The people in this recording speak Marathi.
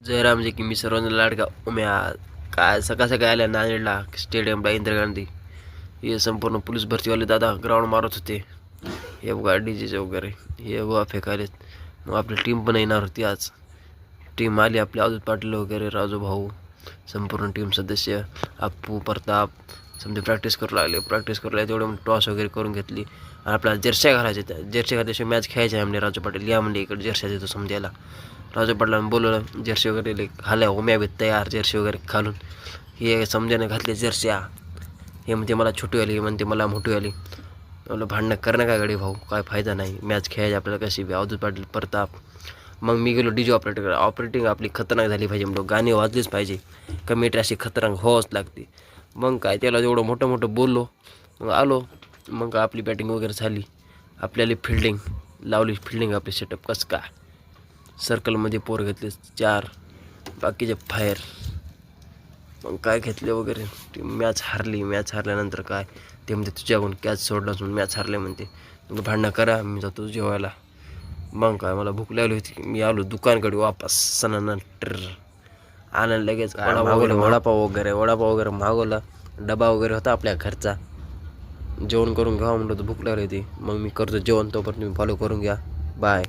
जयरामजी की मी सर्वांना लाडका उम्या काय सकाळ सकाळी आल्या नांदेडला स्टेडियमला इंदिरा गांधी. हे संपूर्ण पोलीस भरतीवाले दादा ग्राउंड मारत होते. हे बघा डीजेचे वगैरे हे बघा फेकायलेत. मग आपली टीम पण येणार होती आज. टीम आली आपले अजून पाटील वगैरे राजू भाऊ संपूर्ण टीम सदस्य अप्पू प्रताप समजा प्रॅक्टिस करू लागले तेवढे मग टॉस वगैरे करून घेतली. आणि आपल्याला जर्सी घालायचे त्या जर्सी घातल्याशिवाय मॅच खेळायचे आहे. म्हणजे राजू पाटील या म्हणजे इकडे जर्सी देतो समजायला. राजू पाटलांनी बोलवलं जर्सी वगैरे घाल्या उम्या बी तयार जर्सी वगैरे घालून. हे समजाने घातले जर्स्या. हे म्हणते मला छोटी आली, म्हणते मला मोठी आली. आपलं भांडणं करणं काय गडी भाऊ, काय फायदा नाही. मॅच खेळायची आपल्याला कशी बी. अवधूत पाटील प्रताप. मग मी गेलो डीजे ऑपरेटिंग आपली खतरनाक झाली पाहिजे. म्हणतो गाणी वाजलीच पाहिजे. कमेंट्री अशी खतरनाक व्हावंच लागते. मग काय त्याला जेवढं मोठं बोललो मग आलो. मग आपली बॅटिंग वगैरे झाली. आपल्याला फिल्डिंग लावली. फिल्डिंग आपली सेटअप कसं काय सर्कलमध्ये पोर घेतले 4 बाकीचे फायर. मग काय घेतले वगैरे ती मॅच हरल्यानंतर काय ते म्हणते तुझ्याकडून कॅच सोडला म्हणून मॅच हरले म्हणते. मग भांडणं करा मी जातो जेवायला. मग काय मला भूक लागली होती. मी आलो दुकानकडे वापस सणानंतर आनंद लगेच वडापाव वगैरे मागवला. डबा वगैरे होता आपल्या घरचा. जेवण करून घ्यावं म्हणलं तर भूक लागली होती. मग मी करतो जेवण, तोपर्यंत तुम्ही फॉलो करून घ्या. बाय.